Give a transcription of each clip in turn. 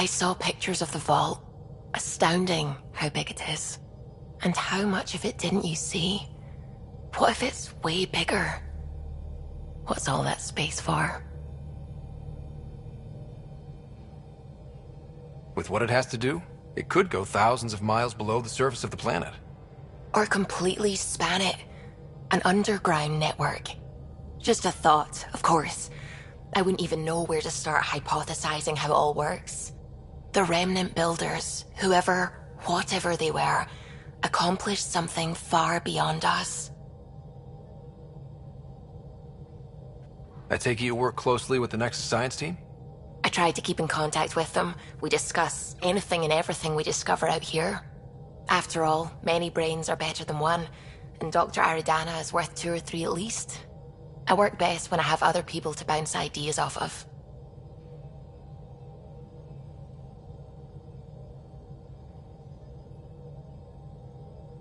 I saw pictures of the vault. Astounding how big it is. And how much of it didn't you see? What if it's way bigger? What's all that space for? With what it has to do, it could go thousands of miles below the surface of the planet. Or completely span it. An underground network. Just a thought, of course. I wouldn't even know where to start hypothesizing how it all works. The remnant builders, whoever, whatever they were, accomplished something far beyond us. I take it you work closely with the Nexus science team? I tried to keep in contact with them. We discuss anything and everything we discover out here. After all, many brains are better than one, and Dr. Aridana is worth 2 or 3 at least. I work best when I have other people to bounce ideas off of.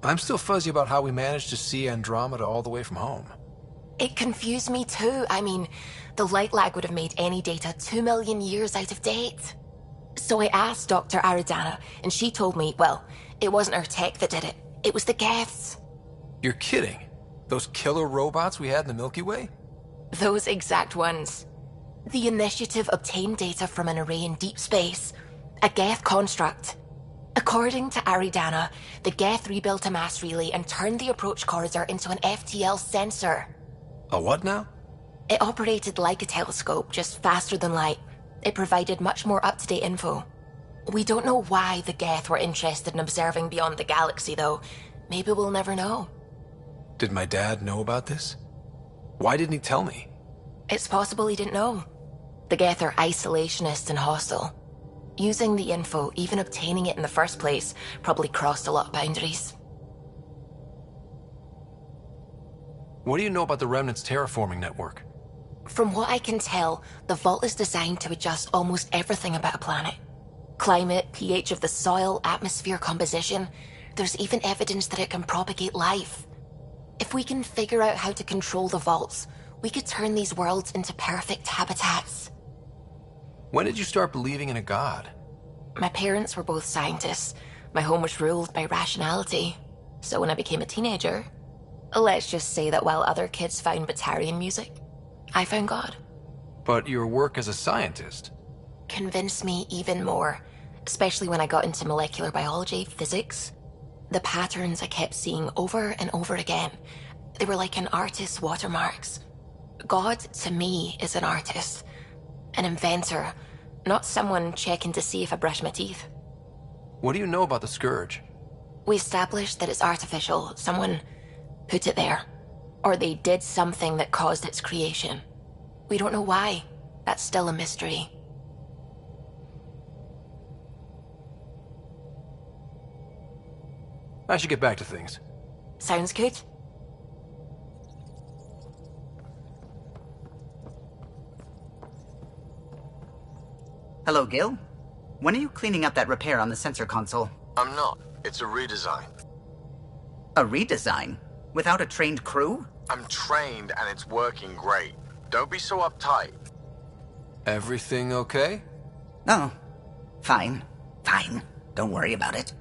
I'm still fuzzy about how we managed to see Andromeda all the way from home. It confused me too. I mean, the light lag would have made any data 2 million years out of date. So I asked Dr. Aridana, and she told me, well, it wasn't her tech that did it. It was the Geths. You're kidding? Those killer robots we had in the Milky Way? Those exact ones. The initiative obtained data from an array in deep space, a Geth construct. According to Aridana, the Geth rebuilt a mass relay and turned the approach corridor into an FTL sensor. A what now? It operated like a telescope, just faster than light. It provided much more up-to-date info. We don't know why the Geth were interested in observing beyond the galaxy, though. Maybe we'll never know. Did my dad know about this? Why didn't he tell me? It's possible he didn't know. The Geth are isolationist and hostile. Using the info, even obtaining it in the first place, probably crossed a lot of boundaries. What do you know about the Remnant's terraforming network? From what I can tell, the vault is designed to adjust almost everything about a planet. Climate, pH of the soil, atmosphere composition. There's even evidence that it can propagate life. If we can figure out how to control the vaults, we could turn these worlds into perfect habitats. When did you start believing in a god? My parents were both scientists. My home was ruled by rationality. So when I became a teenager, let's just say that while other kids found Batarian music, I found God. But your work as a scientist? Convinced me even more, especially when I got into molecular biology, physics. The patterns I kept seeing over and over again, they were like an artist's watermarks. God, to me, is an artist. An inventor, not someone checking to see if I brush my teeth. What do you know about the Scourge? We established that it's artificial. Someone put it there. Or they did something that caused its creation. We don't know why. That's still a mystery. I should get back to things. Sounds good. Hello, Gil. When are you cleaning up that repair on the sensor console? I'm not. It's a redesign. A redesign? Without a trained crew? I'm trained and it's working great. Don't be so uptight. Everything okay? Oh, fine. Fine. Don't worry about it.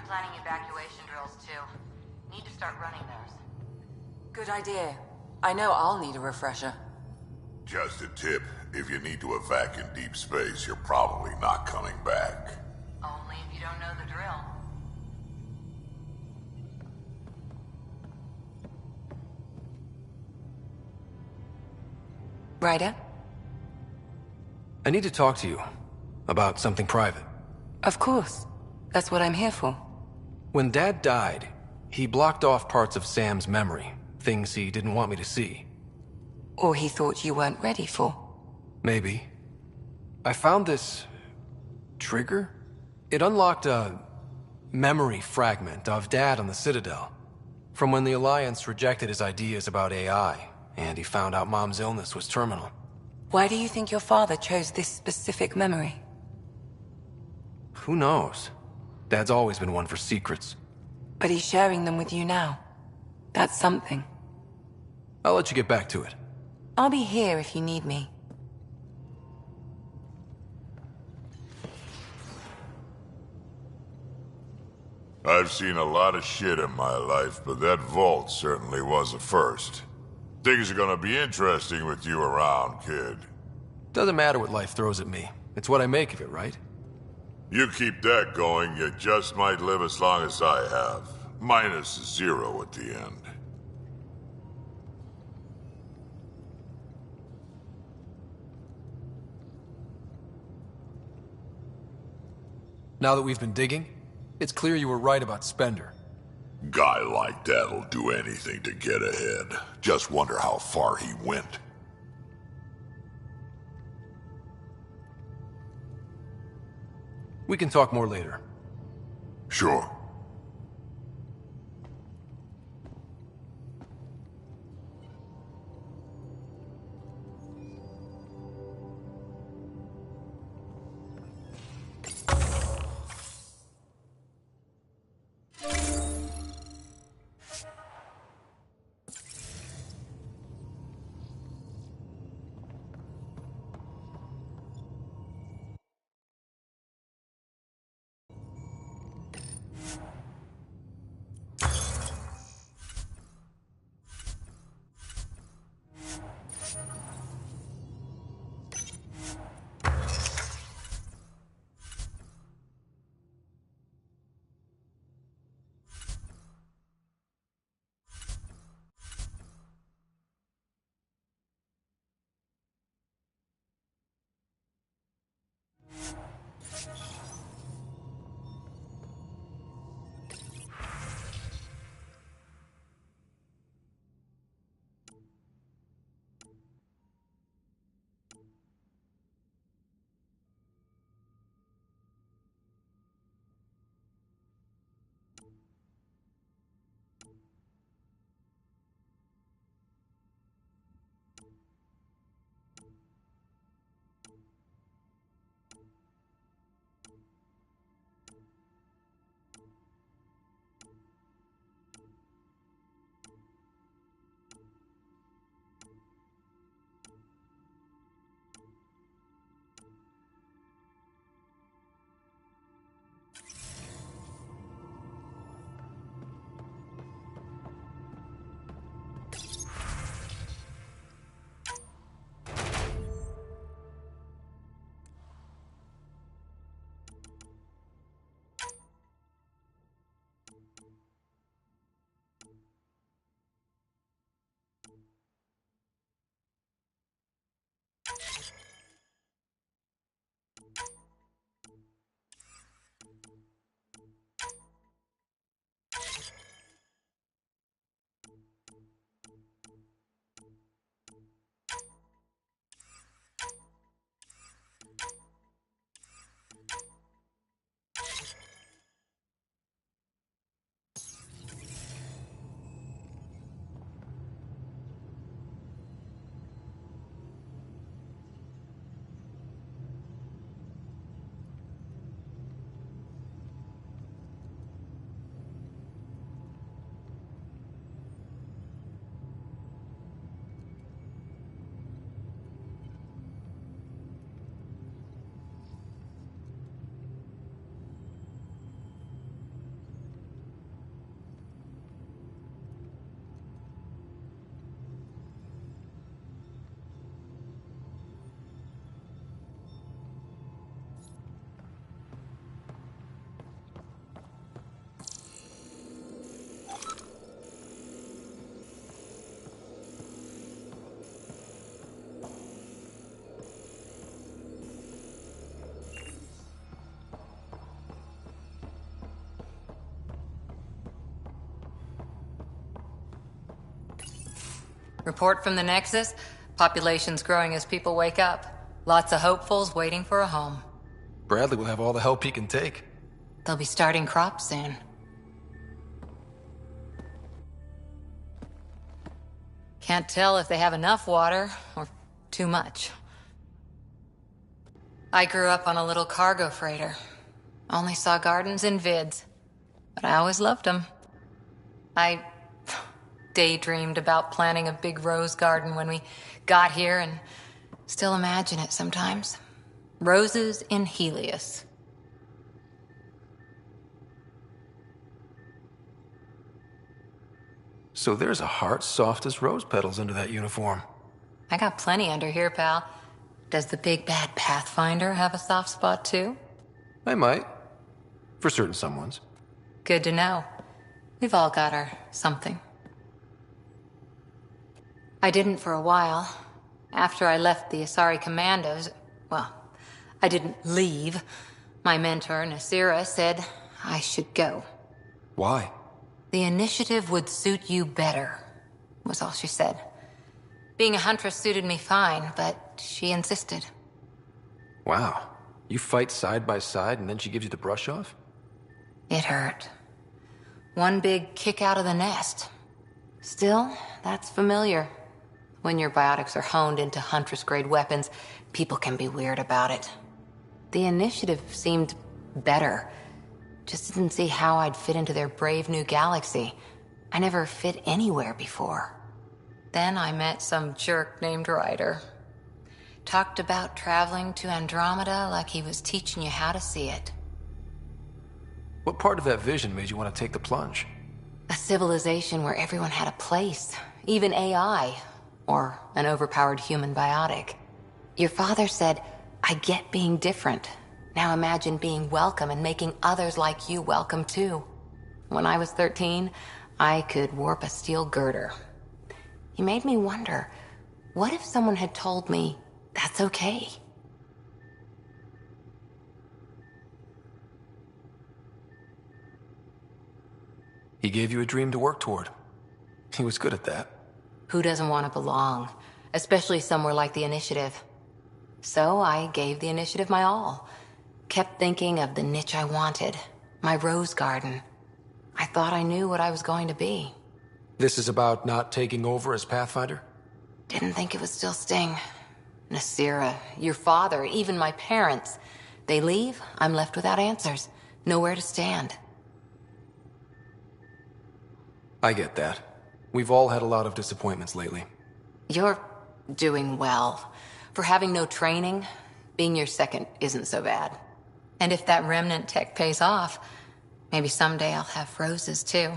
planning evacuation drills too. Need to start running those. Good idea. I know I'll need a refresher. Just a tip, if you need to evac in deep space, you're probably not coming back. Only if you don't know the drill. Ryder? I need to talk to you about something private. Of course. That's what I'm here for. When Dad died, he blocked off parts of Sam's memory, things he didn't want me to see. Or he thought you weren't ready for. Maybe. I found this trigger. It unlocked a memory fragment of Dad on the Citadel, from when the Alliance rejected his ideas about AI, and he found out Mom's illness was terminal. Why do you think your father chose this specific memory? Who knows? Dad's always been one for secrets. But he's sharing them with you now. That's something. I'll let you get back to it. I'll be here if you need me. I've seen a lot of shit in my life, but that vault certainly was a first. Things are gonna be interesting with you around, kid. Doesn't matter what life throws at me. It's what I make of it, right? You keep that going, you just might live as long as I have. Minus 0 at the end. Now that we've been digging, it's clear you were right about Spender. Guy like that'll do anything to get ahead. Just wonder how far he went. We can talk more later. Sure. Report from the Nexus. Population's growing as people wake up. Lots of hopefuls waiting for a home. Bradley will have all the help he can take. They'll be starting crops soon. Can't tell if they have enough water or too much. I grew up on a little cargo freighter. Only saw gardens in vids, but I always loved them. I daydreamed about planting a big rose garden when we got here and still imagine it sometimes. Roses in Helios. So there's a heart soft as rose petals under that uniform. I got plenty under here, pal. Does the big bad Pathfinder have a soft spot too? I might. For certain someones. Good to know. We've all got our something. I didn't for a while. After I left the Asari Commandos, well, I didn't leave. My mentor, Nasira, said I should go. Why? The initiative would suit you better, was all she said. Being a huntress suited me fine, but she insisted. Wow. You fight side by side and then she gives you the brush off? It hurt. One big kick out of the nest. Still, that's familiar. When your biotics are honed into Huntress-grade weapons, people can be weird about it. The initiative seemed better. Just didn't see how I'd fit into their brave new galaxy. I never fit anywhere before. Then I met some jerk named Ryder. Talked about traveling to Andromeda like he was teaching you how to see it. What part of that vision made you want to take the plunge? A civilization where everyone had a place, even AI, or an overpowered human biotic. Your father said, I get being different. Now imagine being welcome and making others like you welcome too. When I was 13, I could warp a steel girder. He made me wonder, what if someone had told me that's okay? He gave you a dream to work toward. He was good at that. Who doesn't want to belong? Especially somewhere like the Initiative. So I gave the Initiative my all. Kept thinking of the niche I wanted. My rose garden. I thought I knew what I was going to be. This is about not taking over as Pathfinder? Didn't think it would still sting. Nasira, your father, even my parents. They leave, I'm left without answers. Nowhere to stand. I get that. We've all had a lot of disappointments lately. You're doing well. For having no training, being your second isn't so bad. And if that remnant tech pays off, maybe someday I'll have roses too.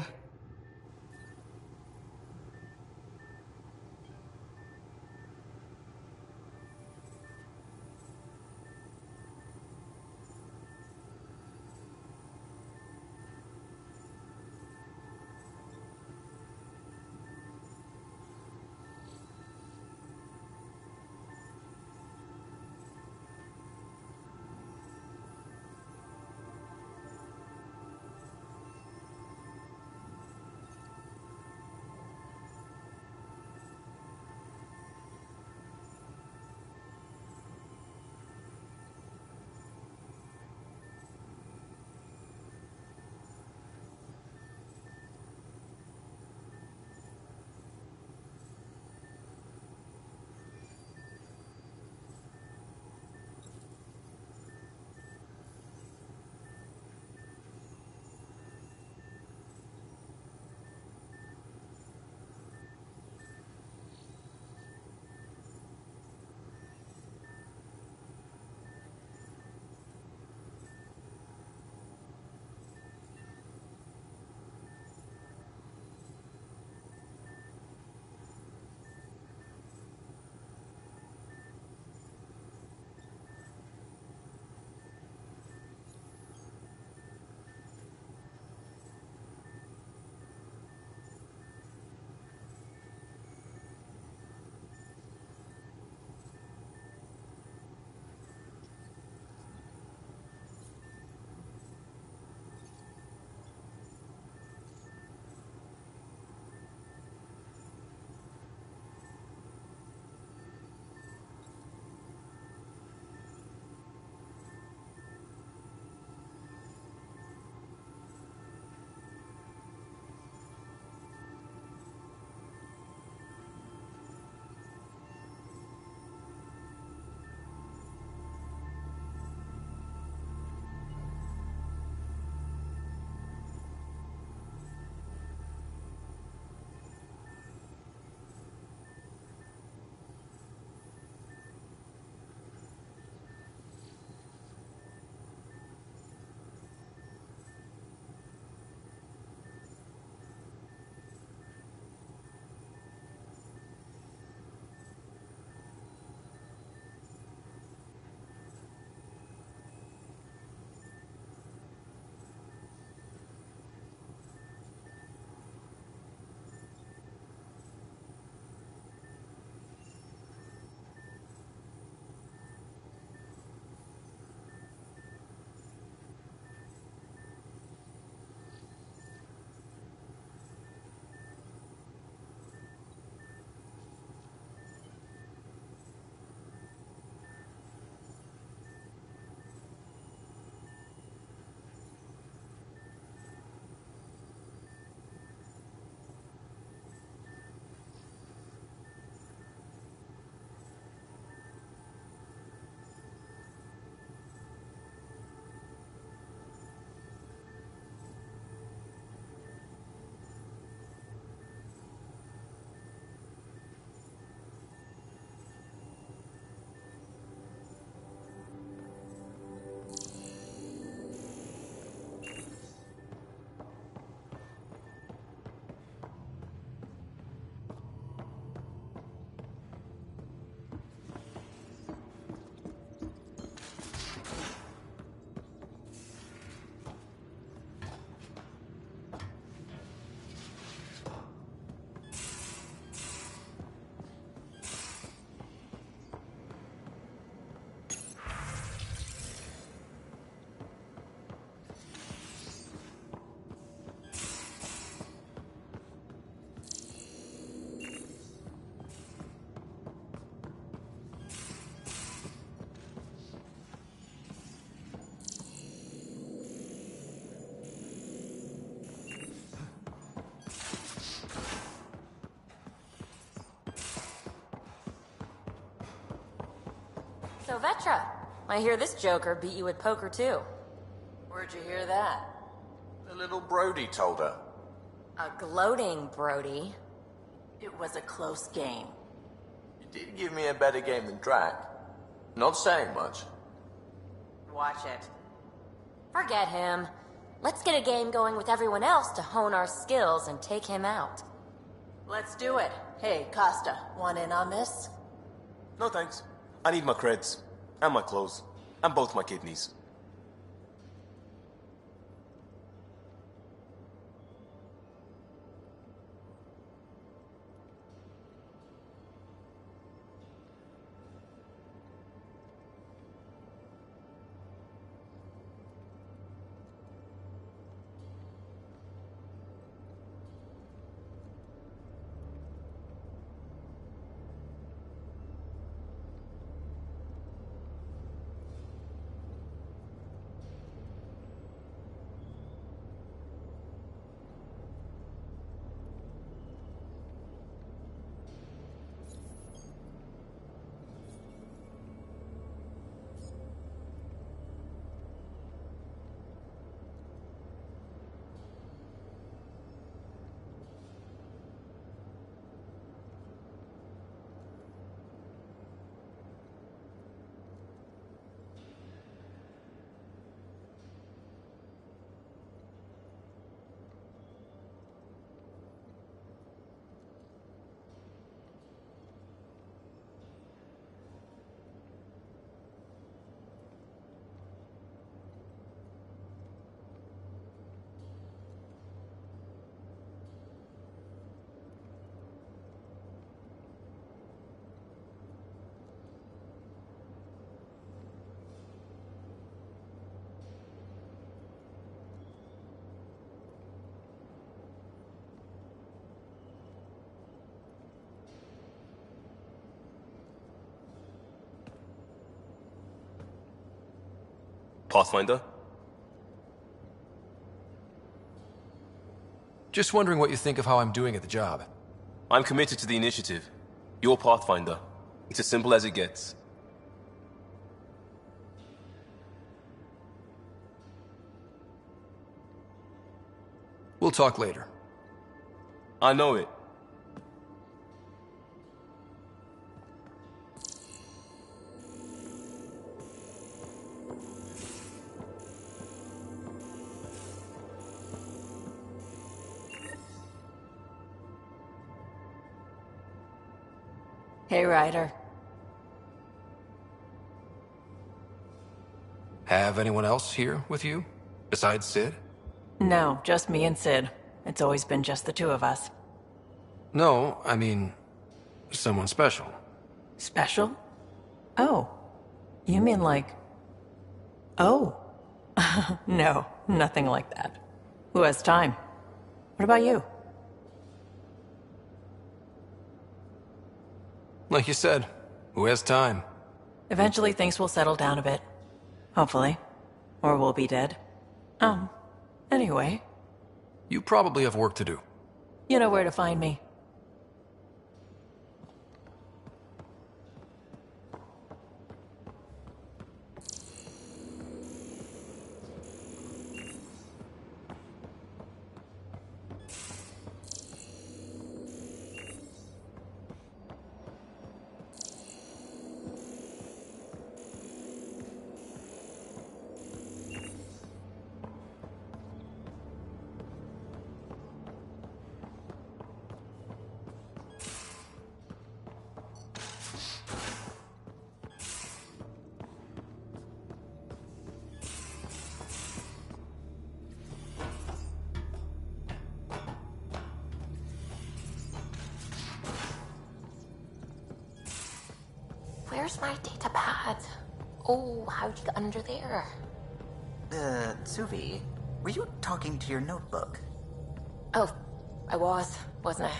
So Vetra, I hear this joker beat you at poker too. Where'd you hear that? The little Brody told her. A gloating Brody. It was a close game. You did give me a better game than Drac. Not saying much. Watch it. Forget him. Let's get a game going with everyone else to hone our skills and take him out. Let's do it. Hey, Costa, want in on this? No thanks. I need my creds. And my clothes. And both my kidneys. Pathfinder? Just wondering what you think of how I'm doing at the job. I'm committed to the initiative. You're Pathfinder. It's as simple as it gets. We'll talk later. I know it. Hey, Ryder. Have anyone else here with you? Besides Sid? No, just me and Sid. It's always been just the two of us. No, I mean, someone special. Special? Oh. You mean like... Oh. No, nothing like that. Who has time? What about you? Like you said, who has time? Eventually things will settle down a bit. Hopefully. Or we'll be dead. Anyway. You probably have work to do. You know where to find me. Where's my data pad? Oh, how'd you get under there? Suvi, were you talking to your notebook? Oh, I wasn't I?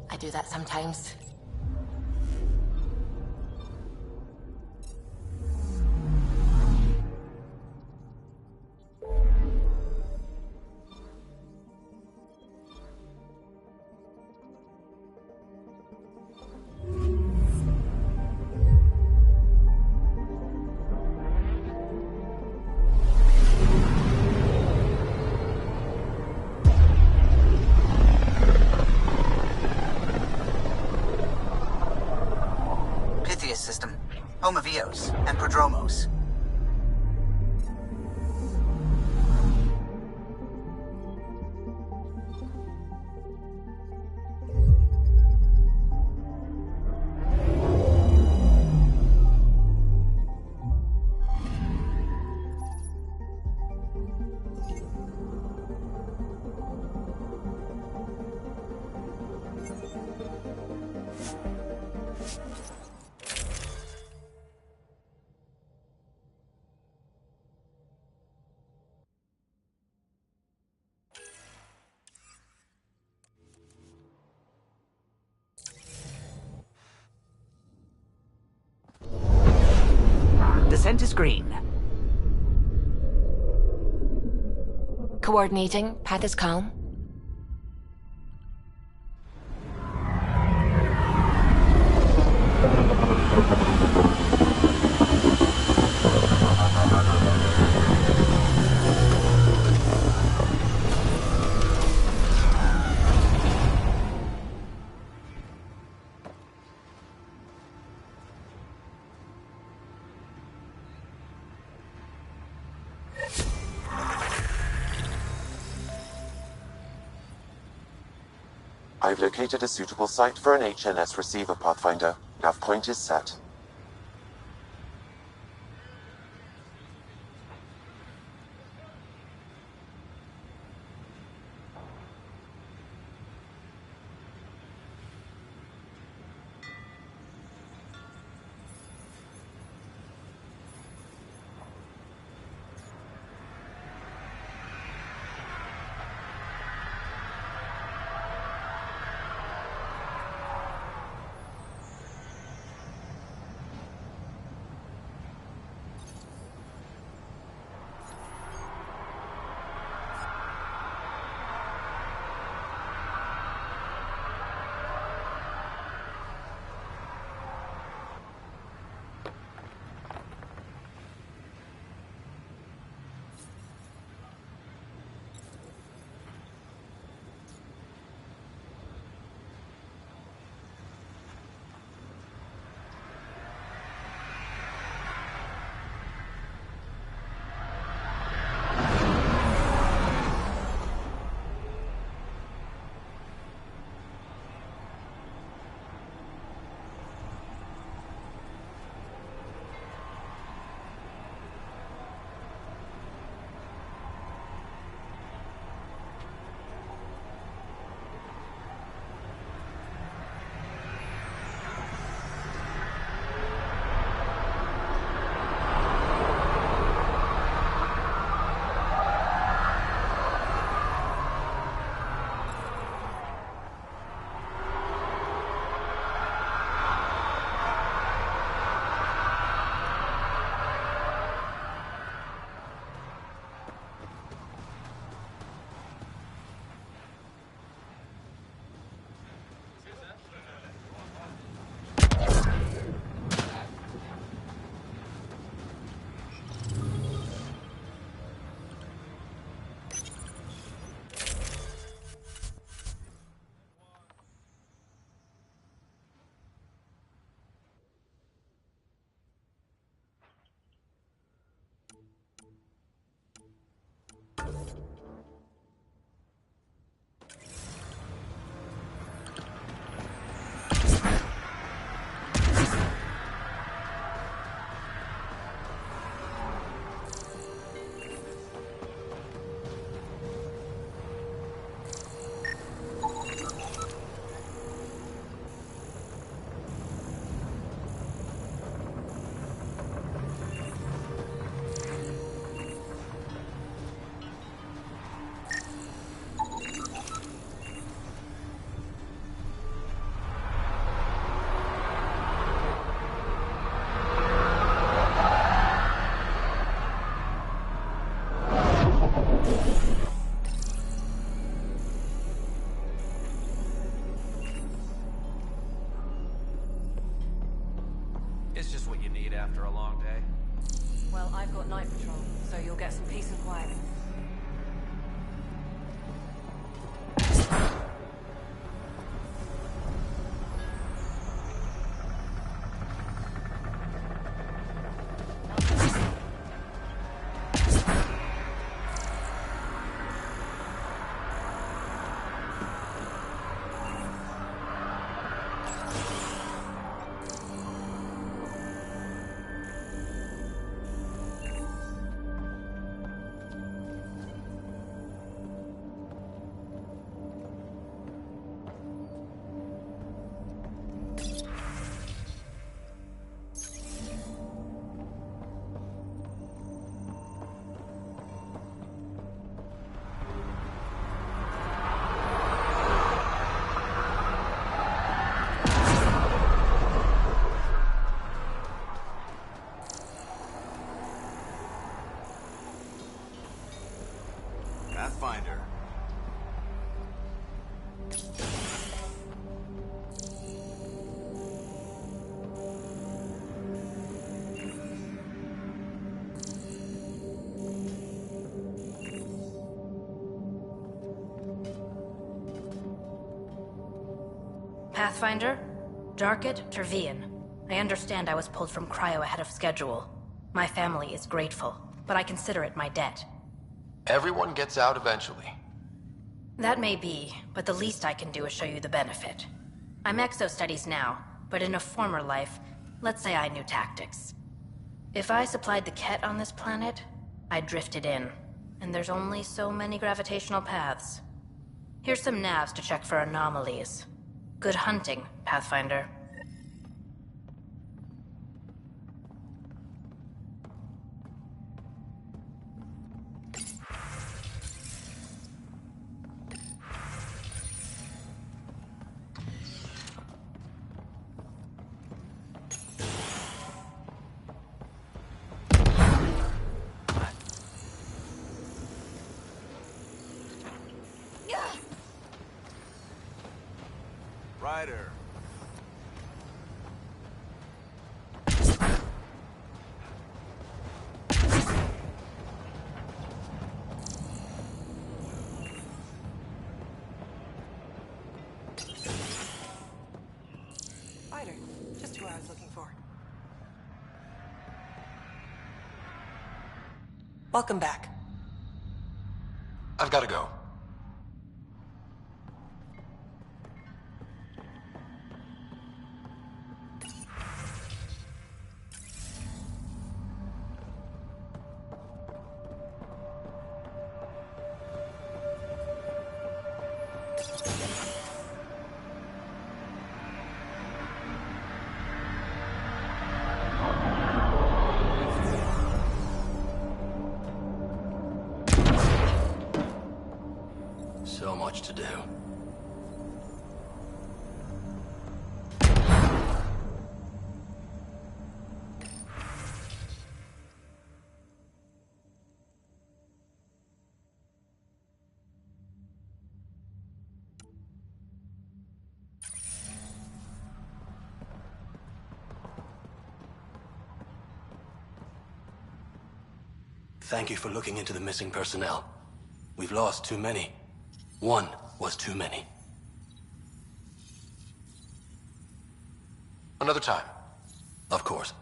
I do that sometimes. center screen. Coordinating. Path is calm. I've located a suitable site for an HNS receiver, Pathfinder. Nav point is set. Pathfinder. Pathfinder? Jarkett Tervian. I understand I was pulled from cryo ahead of schedule. My family is grateful, but I consider it my debt. Everyone gets out eventually. That may be, but the least I can do is show you the benefit. I'm exo-studies now, but in a former life, let's say I knew tactics. If I supplied the Ket on this planet, I drifted in, and there's only so many gravitational paths. Here's some navs to check for anomalies. Good hunting, Pathfinder. Ryder. Spider, just who I was looking for. Welcome back. I've got to go. So much to do. Thank you for looking into the missing personnel. We've lost too many. One was too many. Another time. Of course.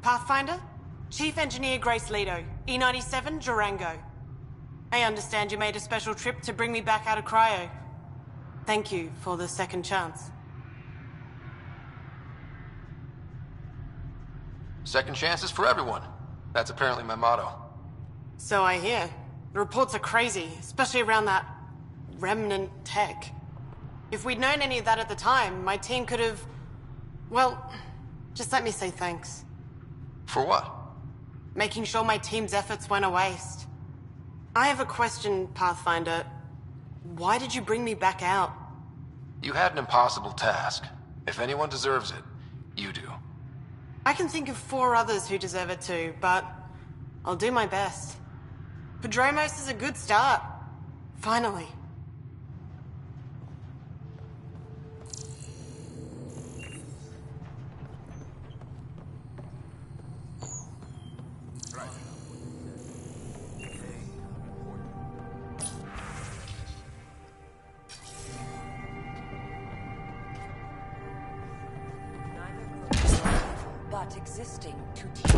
Pathfinder? Chief Engineer Grace Leto, E97 Durango. I understand you made a special trip to bring me back out of cryo. Thank you for the second chance. Second chances for everyone. That's apparently my motto. So I hear. The reports are crazy, especially around that remnant tech. If we'd known any of that at the time, my team could have... Well, just let me say thanks. For what? Making sure my team's efforts went a waste. I have a question, Pathfinder. Why did you bring me back out? You had an impossible task. If anyone deserves it, you do. I can think of 4 others who deserve it too, but I'll do my best. Padromos is a good start. Finally. But existing to teach.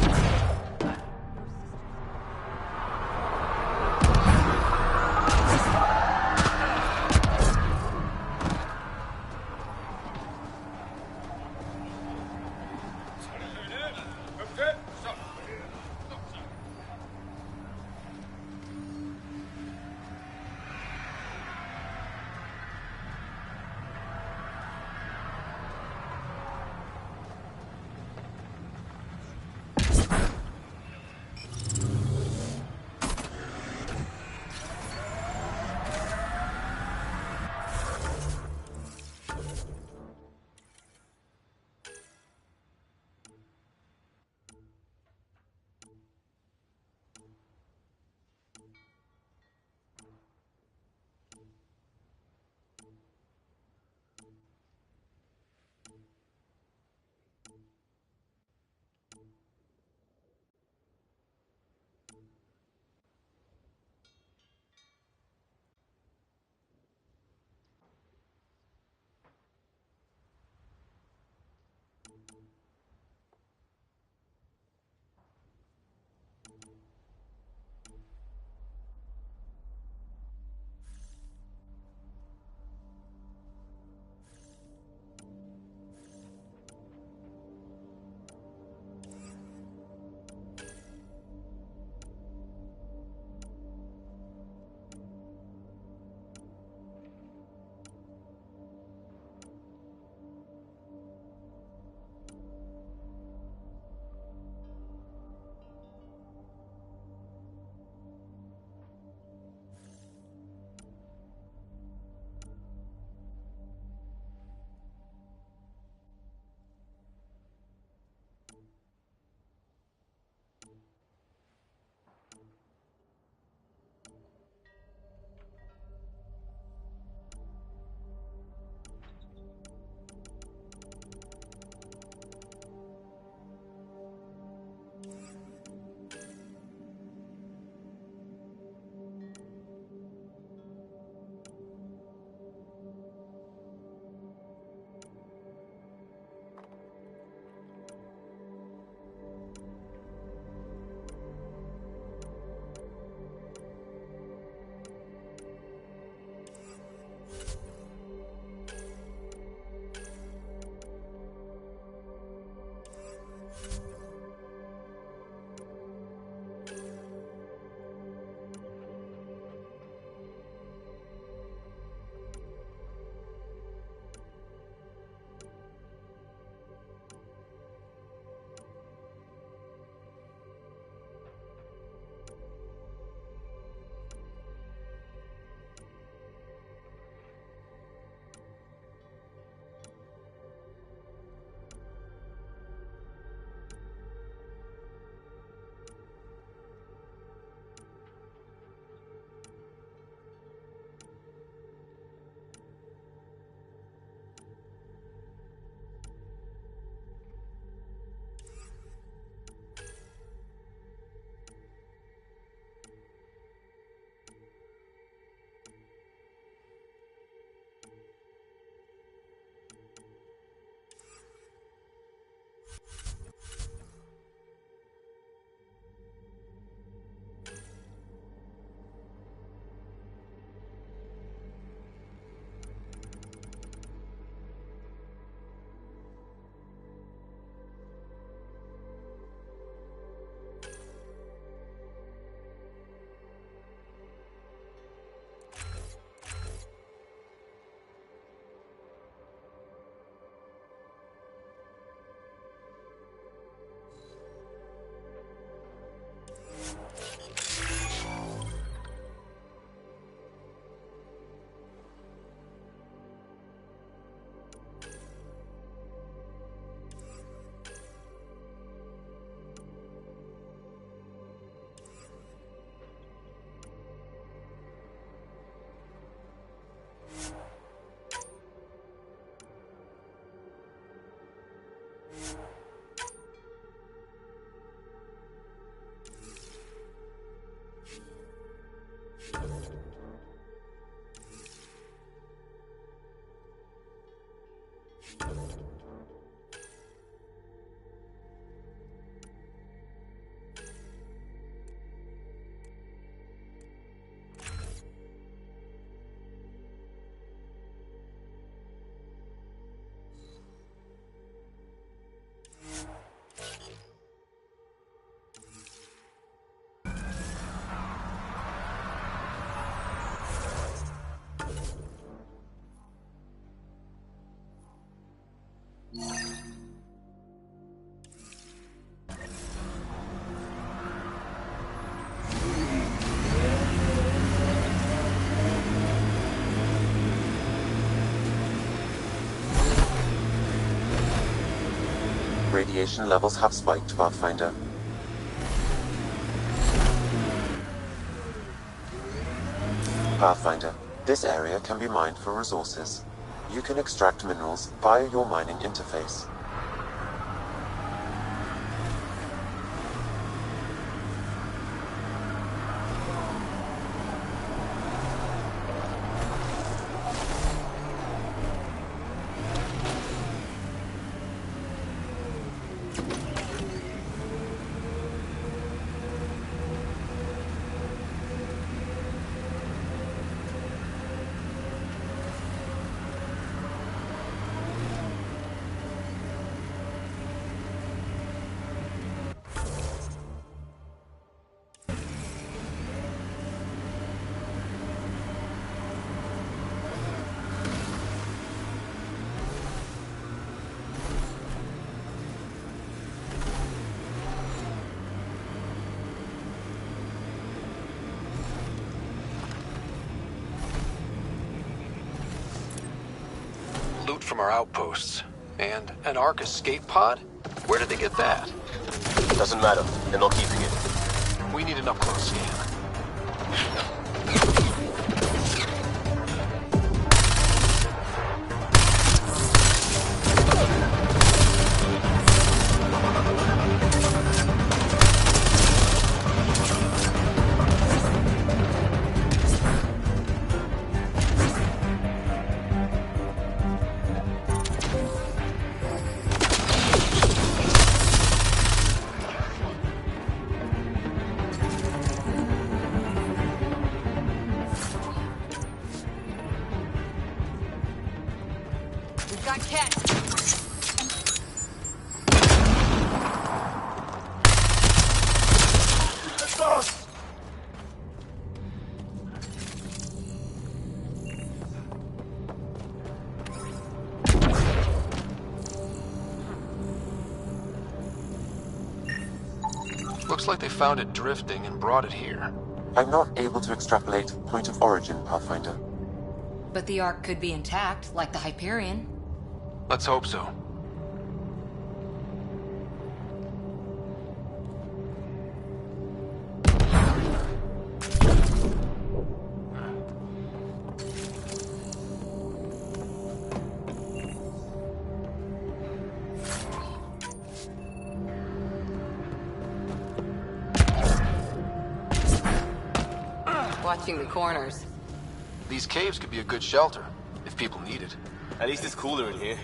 radiation levels have spiked, Pathfinder. Pathfinder, this area can be mined for resources. You can extract minerals via your mining interface. Loot from our outposts. And an Ark escape pod? Where did they get that? Doesn't matter. They're not keeping it. We need an up-close scan. Looks like they found it drifting and brought it here. I'm not able to extrapolate point of origin, Pathfinder. But the Ark could be intact, like the Hyperion. Let's hope so. Watching the corners. These caves could be a good shelter, if people need it. At least it's cooler in here.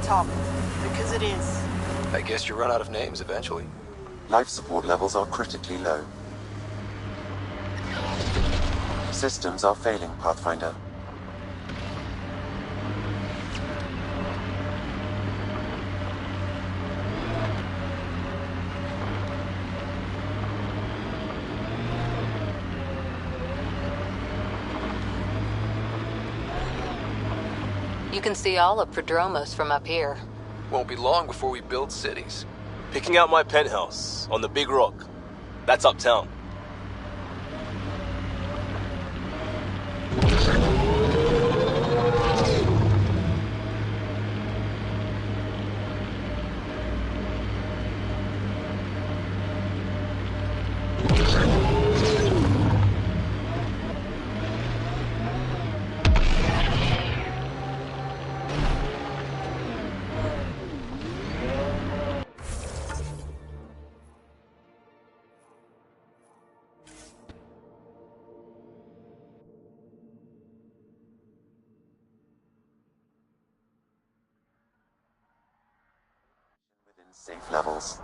Top, because it is. I guess you run out of names eventually. Life support levels are critically low. Systems are failing, Pathfinder. You can see all of Prodromos from up here. Won't be long before we build cities. Picking out my penthouse on the big rock. That's uptown. safe levels.